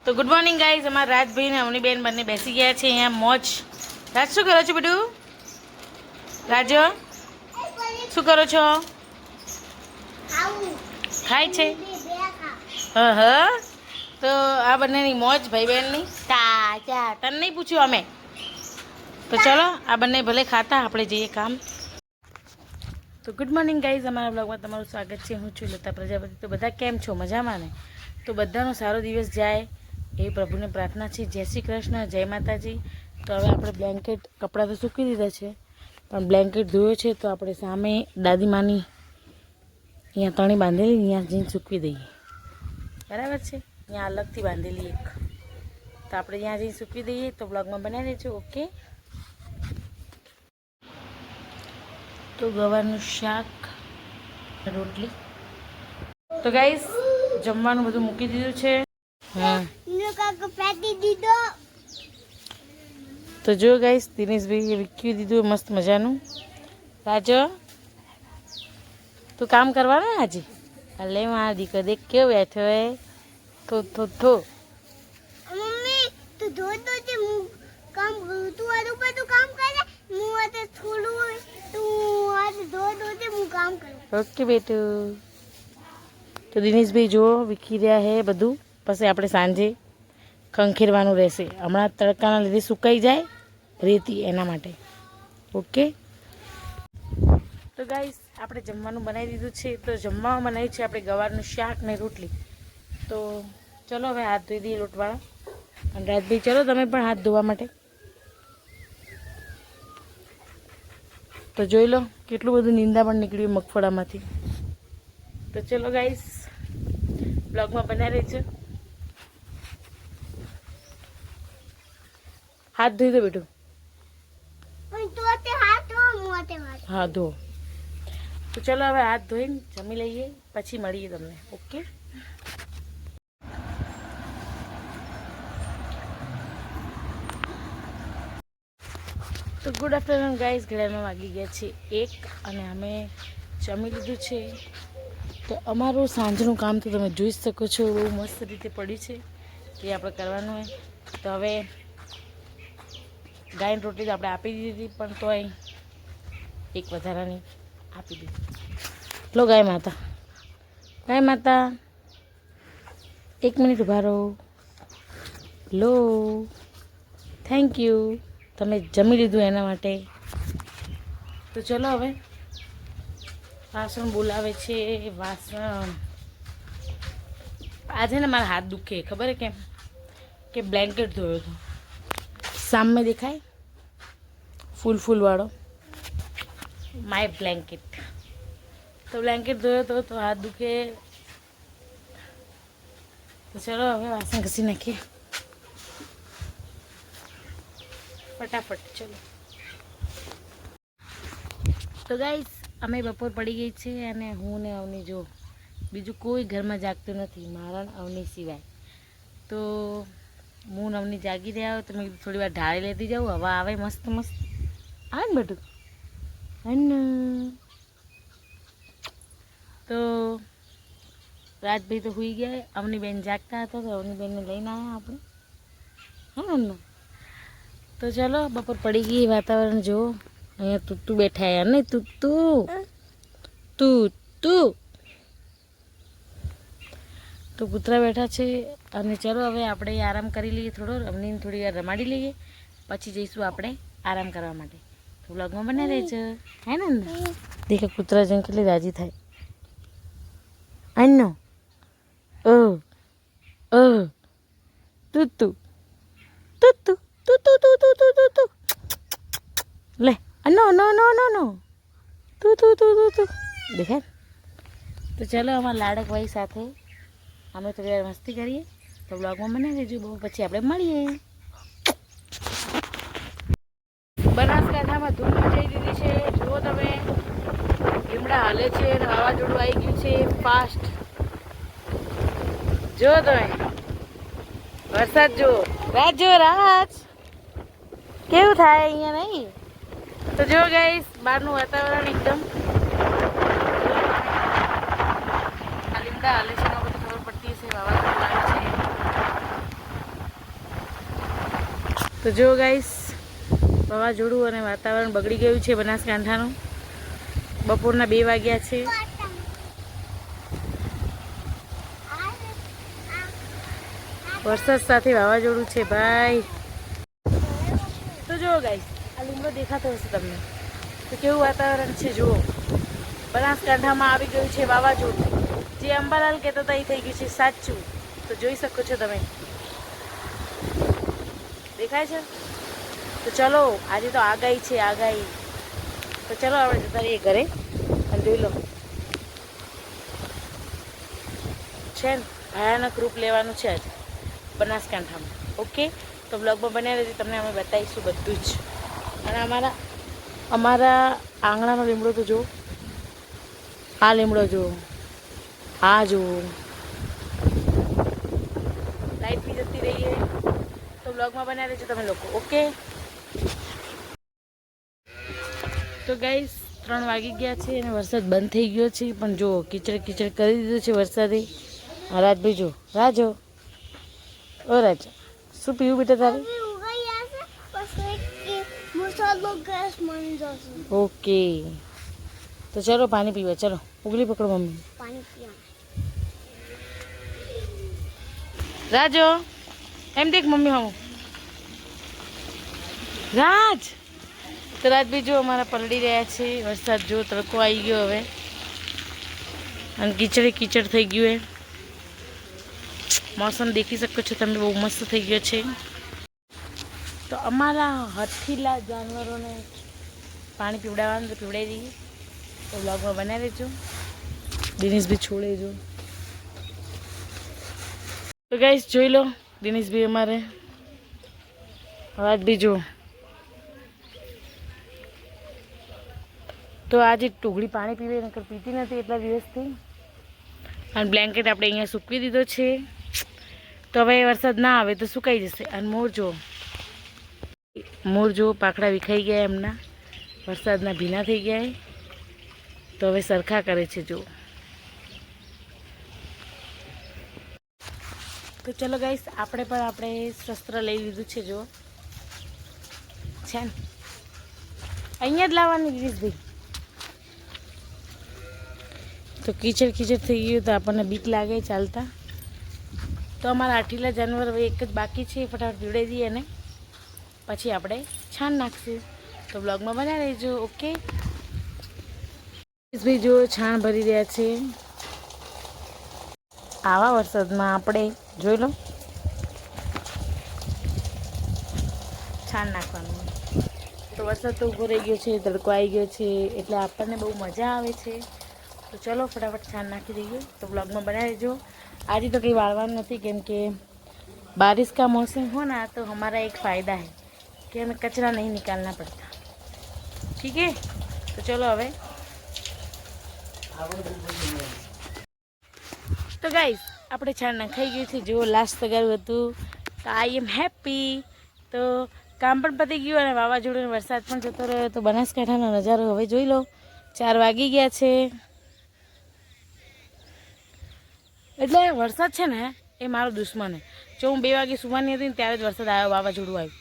તો good morning guys, અમારા રાજભાઈ ને અમની બેન બંને બેસી ગયા છે અહીંયા મોજ. રાજ શું કરો છો બેટું? રાજો શું કરો છો? ખાય છે. હા તો આ બંનેની મોજ ભાઈ બહેનની. તને નહીં પૂછ્યું અમે. તો ચલો આ બંને ભલે ખાતા, આપણે જઈએ કામ. તો ગુડ મોર્નિંગ ગાઈઝ, અમારા બ્લોગમાં તમારું સ્વાગત છે. હું છું લતા પ્રજાપતિ. તો બધા કેમ છો? મજામાં ને? તો બધાનો સારો દિવસ જાય એ પ્રભુને પ્રાર્થના છે. જય શ્રી કૃષ્ણ, જય માતાજી. તો હવે આપણે બ્લેન્કેટ કપડાં તો સૂકી દીધા છે, પણ બ્લેન્કેટ ધોયો છે તો આપણે સામે દાદીમાની અહીંયા તણી બાંધેલી, અહીંયા જઈને સૂકવી દઈએ. બરાબર છે? અહીંયા અલગથી બાંધેલી એક, તો આપણે ત્યાં જઈને સૂકવી દઈએ. તો બ્લોગમાં બનાવી દેજો. ઓકે. તો ગવારનું શાક, રોટલી. તો ગાઈસ જમવાનું બધું મૂકી દીધું છે. તો જો ગાઈસ દિનેશભાઈ વિકી દીધું મસ્ત મજાનું. રાજો તું કામ કરવાનું ને આજે? અલે મારા દીકરો દેખ કેવો બેઠો હે. થો મમ્મી તું ધો દો જે હું કામ કરું. તું આ ઉપર તું કામ કરે, હું આ થોડું તું આ ધો દો જે હું કામ કરું. ઓકે બેટું. તો દિનેશભાઈ જો વિખી રહ્યા હે બધું, પછી આપણે સાંજે ખંખેરવાનું રહેશે. હમણાં તડકાના લીધે સુકાઈ જાય રેતી, એના માટે. ઓકે. તો ગાઈસ આપણે જમવાનું બનાવી દીધું છે. તો જમવામાં બનાવ્યું છે આપણે ગવારનું શાક ને રોટલી. તો ચલો હવે હાથ ધોઈ દઈએ લોટવાળા. અને રાજભાઈ ચલો તમે પણ હાથ ધોવા માટે. તો જોઈ લો કેટલું બધું નિંદા પણ નીકળ્યું મગફળામાંથી. તો ચલો ગાઈસ બ્લોગમાં બનાવી રહેજો. હાથ ધોઈ દો બેટું. હા ધો. તો ચલો હવે હાથ ધોઈને જમી લઈએ, પછી મળીએ તમને. ઓકે. તો ગુડ આફ્ટરનૂન ગાઈઝ. ઘડિયાળમાં વાગી ગયા છે 1 અને અમે જમી લીધું છે. તો અમારું સાંજનું કામ તો તમે જોઈ શકો છો, બહુ મસ્ત રીતે પડ્યું છે. એ આપણે કરવાનું હોય. તો હવે ગાયન રોટલી તો આપણે આપી દીધી, પણ તોય એક વધારાની આપી દીધી. લો ગાય માતા, ગાય માતા 1 મિનિટ ઊભા રહો. લો, થેન્ક યુ, તમે જમી લીધું એના માટે. તો ચલો હવે વાસણ બોલાવે છે. વાસણ આજે ને મારા હાથ દુખે, ખબર કેમ? કે બ્લેન્કેટ ધોયો હતો. સામે દેખાય ફૂલવાળો માય બ્લેન્કેટ. તો બ્લેન્કેટ ધોયો હતો તો હાથ દુખે. તો ચલો હવે વાસણ ઘસી નાખીએ ફટાફટ. ચલો. તો ગાઈસ અમે બપોર પડી ગઈ છે અને હું ને અવની જો બીજું કોઈ ઘરમાં જાગતું નથી મારા અવની સિવાય. તો હું ને અવની જાગી રહ્યા હોય તો મેં થોડી વાર ઢાળી લેતી જાઉં. હવા આવે મસ્ત મસ્ત આવે ને બધું. અને તો રાજભાઈ તો સુઈ ગયા, અવની બેન જાગતા હતા તો અવની બેનને લઈને આવ્યા આપણે. હા ને. તો ચલો બપોર પડી ગઈ. વાતાવરણ જુઓ, અહીંયા તુત્તુ બેઠા યાર નહીં. તુત્તુ તો કૂતરા બેઠા છે. અને ચલો હવે આપણે આરામ કરી લઈએ થોડો. અમને થોડી વાર રમાડી લઈએ, પછી જઈશું આપણે આરામ કરવા માટે. તો વ્લોગમાં બનાવી રહેજો. હે ને? દેખે કૂતરા જઈને કેટલી રાજી થાય. આનો તુત્તુ લે. નો તું દેખાય. તો ચલો અમારા લાડકભાઈ સાથે અમે થોડી વાર મસ્તી કરીએ. તો બ્લોગમાં બનાવી દેજો. બહુ પછી આપણે મળીએ. બનાસકાંઠામાં ધૂમ મચાઈ દીધી છે. જુઓ તમે, લીમડા હાલે છે અને વાવાઝોડું આવી ગયું છે ફાસ્ટ. જુઓ તમે વરસાદ જુઓ. રાજ કેવું થાય અહીંયા નહીં? તો જો ગાઈસ બહારનું વાતાવરણ એકદમ લીમડા હાલે છે, બધું ખબર પડતી હશે. વાવાઝોડું આવે છે. તો જો ગાઈસ વાવાઝોડું અને વાતાવરણ બગડી ગયું છે બનાસકાંઠાનું. બપોરના 2 વાગ્યા છે. વરસાદ સાથે વાવાઝોડું છે ભાઈ. તો જુઓ ગાઈસ, આ લીમડો દેખાતો હશે તમને, તો કેવું વાતાવરણ છે જુઓ. બનાસકાંઠામાં આવી ગયું છે વાવાઝોડું. જે અંબાલાલ કહેતા હતા એ થઈ ગયું છે સાચું. તો જોઈ શકો છો તમે, દેખાય છે. તો ચલો, આજે તો આગાહી છે આગાહી. તો ચલો આપણે જતા રહીએ ઘરે અને જોઈ લો છે ને ભયાનક રૂપ લેવાનું છે આજે બનાસકાંઠામાં. ઓકે, તો બ્લોગમાં બન્યા રહેજો, તમને અમે બતાવીશું બધું જ. અને અમારા આંગણાનો લીમડો તો જુઓ, આ લીમડો જુઓ, આ જુઓ, લાઈટ બી જતી રહીએ. તો બ્લોગમાં બન્યા રહેજો તમે લોકો. ઓકે, તો ગાઈસ 3 વાગી ગયા છે અને વરસાદ બંધ થઈ ગયો છે. પણ જુઓ કીચડ કીચડ કરી દીધું છે વરસાદે. રાજભાઈ જો, રાજો, ઓ રાજા, શું પીવું બેટા તારે? ઓકે, તો ચલો પાણી પીવા. ચલો ઉગલી પકડો મમ્મી. રાજો એમ દેખ મમ્મી હું રાજ. તો રાજભાઈ જો અમારા પલળી રહ્યા છે. વરસાદ જો તડકો આવી ગયો હવે અને કીચડે કીચડ થઈ ગયું. મોસમ દેખી શકો છો તમે, બહુ મસ્ત થઈ ગયો છે. તો અમારા હઠીલા જાનવરોને પાણી પીવડાવવાનું તો પીવડાવી દઈએ. તો બ્લોગમાં બનાવી દેજો. દિનેશભાઈ છોડે જો. તો ગાઈસ જોઈ લો, દિનેશભાઈ અમારે વાત બી જો. તો આજે ટુકડી પાણી પીવે, નકર પીતી નથી એટલા દિવસથી. અને બ્લેન્કેટ આપણે અહીંયા સૂકવી દીધો છે. તો હવે વરસાદ ના આવે તો સુકાઈ જશે. અને મોર જો પાકડા વિખાઈ ગયા એમના, વરસાદના ભીના થઈ ગયા. તો હવે સરખા કરે છે જો. તો ચલો ગાઈસ, આપણે શસ્ત્ર લઈ લીધું છે જો, છે ને અહીંયા જ લાવવાની ગિરીશભાઈ. તો કીચડ કીચડ થઈ ગયું તો આપણને બીક લાગે ચાલતા. તો અમારા આઠીલા જાનવર હવે એક જ બાકી છે, ફટાફટ પીવડાવી દઈએ અને પછી આપણે છાણ નાખશું. તો બ્લોગમાં બન્યા રહેજો. ઓકે ભાઈ જો છાણ ભરી રહ્યા છે. આવા વરસાદમાં આપણે જોઈ લો છાણ નાખવાનું. તો વરસાદ તો ઊભો રહી ગયો છે, તડકો આવી ગયો છે, એટલે આપણને બહુ મજા આવે છે. તો ચલો ફટાફટ છાણ નાખી દઈએ. તો બ્લોગમાં બનાવી દેજો. આજે તો કંઈ વાળવાનું નથી, કેમ કે बारिश का मौसम हो ना तो हमारा एक फ़ायदा है कि हमें कचरा नहीं निकालना पड़ता. ठीक है, तो चलो હવે. તો ગાઈસ આપણે છાણ નખાઈ ગયું છે. જો લાસ્ટ તગારું હતું. તો આઈ એમ હેપી. તો કામ પણ પતી ગયું અને વાવાઝોડું વરસાદ પણ જતો રહ્યો. તો બનાસકાંઠાનો નજારો હવે જોઈ લો. 4 વાગી ગયા છે. એટલે વરસાદ છે ને એ મારો દુશ્મન છે. જો હું 2 વાગે સુવાની હતી ને ત્યારે જ વરસાદ આવ્યો, વાવાઝોડું આવ્યું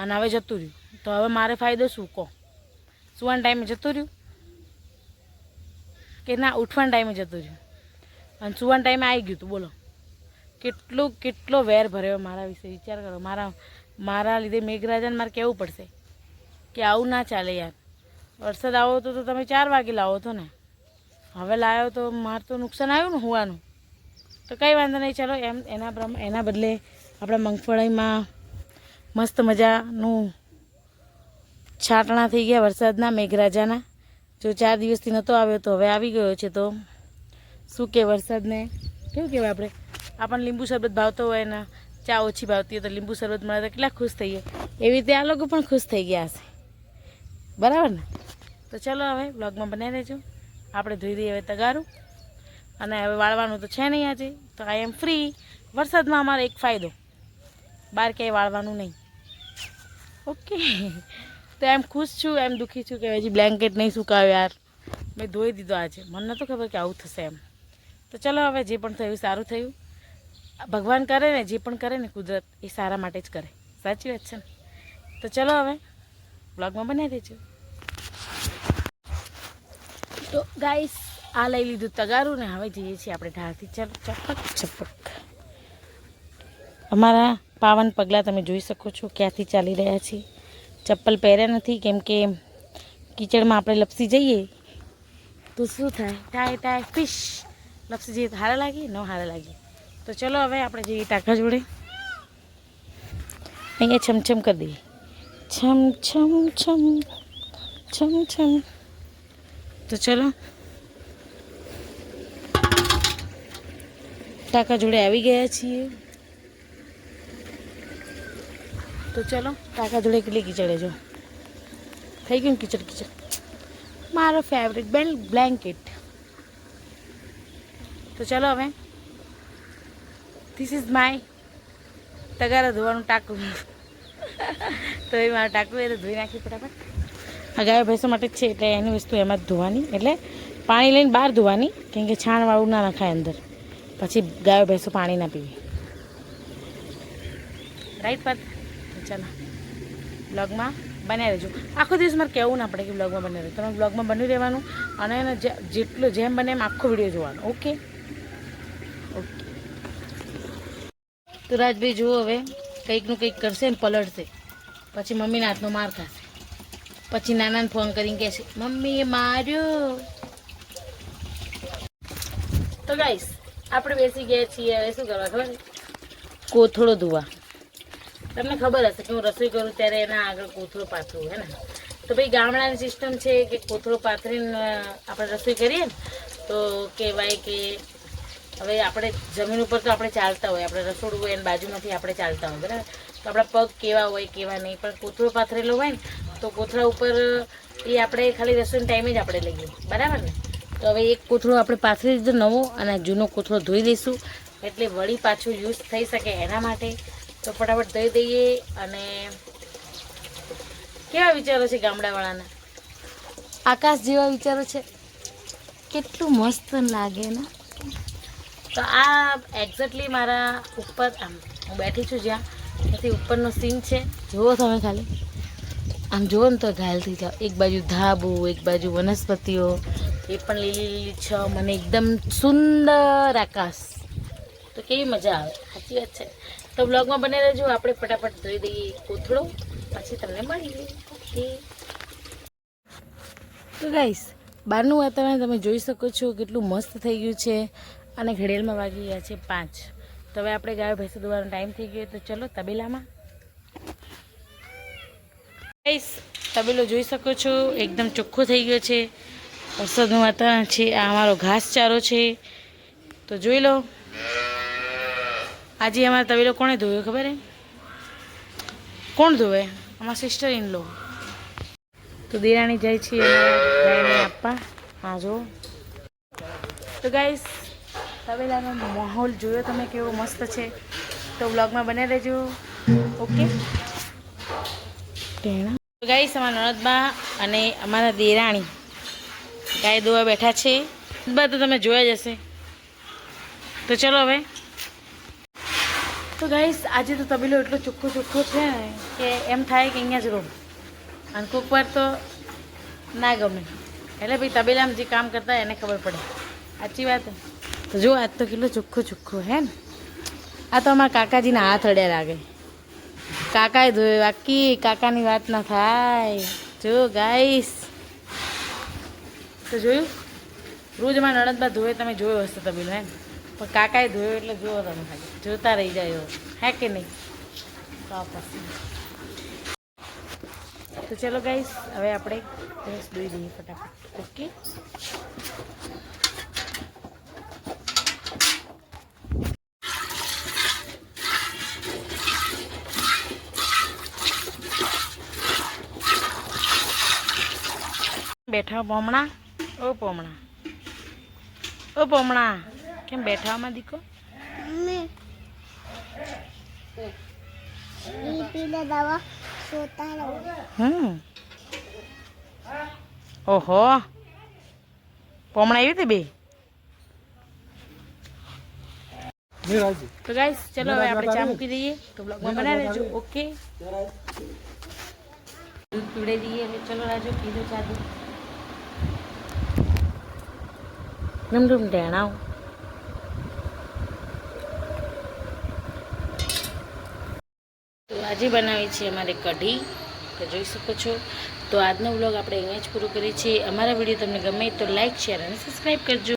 અને હવે જતું રહ્યું. તો હવે મારે ફાયદો શું કહો? સુવાના ટાઈમે જતું રહ્યું કે ના ઉઠવાના ટાઈમે જતું રહ્યું અને સુવાના ટાઈમે આવી ગયું. તું બોલો કેટલો વેર ભર્યો મારા વિશે. વિચાર કરો, મારા લીધે મેઘરાજાને મારે કહેવું પડશે કે આવું ના ચાલે યાર. વરસાદ આવો તો તમે 4 વાગે લાવો તો ને, હવે લાવ્યો તો મારે તો નુકસાન આવ્યું ને હોવાનું. તો કંઈ વાંધો નહીં, ચાલો એના બદલે આપણા મગફળીમાં મસ્ત મજાનું છાંટણા થઈ ગયા વરસાદના, મેઘરાજાના. જો 4 દિવસથી નહોતો આવ્યો તો હવે આવી ગયો છે. તો શું કે વરસાદને કેવું કહેવાય, આપણને લીંબુ શરબત ભાવતો હોય ને ચા ઓછી ભાવતી હોય તો લીંબુ શરબત મળે તો કેટલા ખુશ થઈએ. એવી રીતે આ લોકો પણ ખુશ થઈ ગયા હશે, બરાબર ને? તો ચલો હવે બ્લોગમાં બનાવી દેજો. આપણે ધોઈ દઈએ હવે તગારું અને હવે વાળવાનું તો છે નહીં આજે. તો આઈ એમ ફ્રી. વરસાદમાં અમારો એક ફાયદો, બહાર ક્યાંય વાળવાનું નહીં. ઓકે, તો એમ ખુશ છું, એમ દુઃખી છું કે હજી બ્લેન્કેટ નહીં સુકાવ્યો યાર. મેં ધોઈ દીધો આજે, મને નહોતું ખબર કે આવું થશે એમ. તો ચલો હવે જે પણ થયું સારું થયું. ભગવાન કરે ને, જે પણ કરે ને કુદરત, એ સારા માટે જ કરે. સાચી વાત છે ને? તો ચલો હવે બ્લોગમાં બનાવી દેજો. તો ગાઈસ આ લઈ લીધું તગારું ને હવે જઈએ છીએ આપણે ઢાળથી. ચાલો ચપક ચપક. અમારા પાવન પગલાં તમે જોઈ શકો છો ક્યાંથી ચાલી રહ્યા છીએ. ચપ્પલ પહેર્યા નથી કેમ કે કીચડમાં આપણે લપસી જઈએ તો શું થાય, ટાય ટાય ફિશ લપસી જઈએ તો હારા લાગી ન હારા લાગી. તો ચલો હવે આપણે જઈએ ટાંકા જોડે. અહીંયા છમછમ કરી દઈએ. છમ છમ છમ છમ છમ. તો ચલો ટાંકા જોડે આવી ગયા છીએ. તો ચલો ટાંકા જોડે કેટલી કીચડે જો થઈ ગયું કીચડ કીચડ. મારો ફેવરેટ બ્લેન્કેટ. તો ચલો હવે ધીસ ઇઝ માય તગારા ધોવાનું ટાંકું. તો એ મારું ટાંકું એ તો ધોઈ નાખી ફટાફટ. આ ગાયો ભેંસો માટે જ છે એટલે એની વસ્તુ એમાં જ ધોવાની, એટલે પાણી લઈને બહાર ધોવાની કેમ કે છાણવાળું ના નખાય અંદર, પછી ગાયો ભેંસો પાણી ના પીવે. રાઈટ પર. ચાલો બ્લોગમાં બનાવી રહેજો. આખો દિવસ મારે કહેવું ના પડે કે બ્લોગમાં બનાવી રહેજો. તમે બ્લોગમાં બની રહેવાનું અને એને જેટલું જેમ બને એમ આખો વિડીયો જોવાનો. Okay okay. તો રાજભાઈ જુઓ હવે કંઈકનું કંઈક કરશે ને પલળશે, પછી મમ્મીના હાથનો માર ખાશે, પછી નાનાને ફોન કરીને કહેશે મમ્મીએ માર્યો. તો ગાઈસ આપણે બેસી ગયા છીએ હવે શું કરવા ખબર, કોથળો ધોવા. તમને ખબર હશે કે હું રસોઈ કરું ત્યારે એના આગળ કોથળો પાથરું હે ને. તો ભાઈ ગામડાની સિસ્ટમ છે કે કોથળો પાથરીને આપણે રસોઈ કરીએ ને તો કહેવાય કે હવે આપણે જમીન ઉપર તો આપણે ચાલતા હોય, આપણે રસોડું હોય એની બાજુમાંથી આપણે ચાલતા હોય બરાબર, તો આપણા પગ કેવા હોય કેવા નહીં, પણ કોથળો પાથરેલો હોય ને તો કોથળા ઉપર એ આપણે ખાલી રસોઈના ટાઈમે જ આપણે લઈએ બરાબર ને. તો હવે એક કોથળો આપણે પાથરી દીધો નવો અને જૂનો કોથળો ધોઈ દઈશું એટલે વળી પાછું યુઝ થઈ શકે એના માટે. તો ફટાફટ ધોઈ દઈએ. અને કેવા વિચારો છે ગામડાવાળાના, આકાશ જેવા વિચારો છે, કેટલું મસ્ત લાગે ને. તો આ એક્ઝેક્ટલી મારા ઉપર આમ હું બેઠી છું જ્યાં ત્યાંથી ઉપરનો સીન છે. જુઓ તમે ખાલી આમ જુઓ ને તો ઘાયલ થઈ જાઓ. એક બાજુ ધાબુ, એક બાજુ વનસ્પતિઓ, એ પણ લીલી લીલી છમ અને એકદમ સુંદર આકાશ. તો કેવી મજા આવે, સાચી વાત છે. તો બ્લોગમાં બને રહેજો. આપણે ફટાફટ ધોઈ દઈએ કોથળો, પછી તમને મળીએ. ઓકે. તો ગાઈસ બહારનું વાતાવરણ તમે જોઈ શકો છો કેટલું મસ્ત થઈ ગયું છે અને ઘડિયાળમાં વાગી ગયા છે 5. તો હવે આપણે ગાયો ભેંસો દોવાનો ટાઈમ થઈ ગયો. તો ચલો તબેલામાં. ગાઈસ તબેલો જોઈ શકો છો એકદમ ચોખ્ખો થઈ ગયો છે, વરસાદનું વાતાવરણ છે. આ અમારો ઘાસચારો છે તો જોઈ લો. આજે અમારો તબેલો કોણે ધોયો ખબર હે? કોણ ધોવે? અમારા સિસ્ટર ઇન લો. તો દેરાણી જાય છે ગાયને આપવા. હા જો. તો ગાઈસ તબેલાનો માહોલ જોયો તમે કેવો મસ્ત છે. તો બ્લોગમાં બને રહેજો. ઓકે. તો ગાઈસ અમારા નણદબા અને અમારા દેરાણી ગાય દોવા બેઠા છે. બા તો તમે જોયા જ હશે. તો ચલો હવે. તો ગાઈસ આજે તો તબેલો એટલો ચોખ્ખો ચોખ્ખો છે ને કે એમ થાય કે અહીંયા જ રહો. અને કોઈક વાર તો ના ગમે, એટલે ભાઈ તબેલામાં જે કામ કરતા એને ખબર પડે. સાચી વાત. તો જો આજ તો કેટલો ચોખ્ખો ચોખ્ખો હે ને. આ તો અમારા કાકાજીના હાથ અડ્યા લાગે. કાકાએ ધોયો, બાકી કાકાની વાત ના થાય. જો ગાઈસ તો જોયું, રોજ અમારા નણંદબા ધોવે, તમે જોયો હશે તબેલો હે ને, પણ કાકાએ ધોયો એટલે જુઓ તમે ખાલી જોતા રહી જાય હે કે નહીં. તો પછી તો ચલો ગાઈસ હવે આપણે ભેંસ દોઈ દઈએ ફટાફટ. ઓકે. બેઠા પોમણા. ઓ પોમણા, ઓ પોમણા, કેમ બેઠામાં દીકો? ઓહો પોમણા આવી હતી બે. તો ગાઈસ ચલો હવે આપણે ચા મૂકી દઈએ તો બ્લોગમાં બનાવી રહેજો ઓકે દૂધ પીવડાવી દઈએ હવે ચલો રાજુ પીધો ચા દૂધ ડુમ ડેણાવ તો આજે બનાવી છે અમારે કઢી તો જોઈ શકો છો તો આજનો વ્લોગ આપણે અહીંયા જ પૂરો કરીએ છીએ અમારા વિડીયો તમને ગમે તો લાઈક શેર અને સબસ્ક્રાઈબ કરજો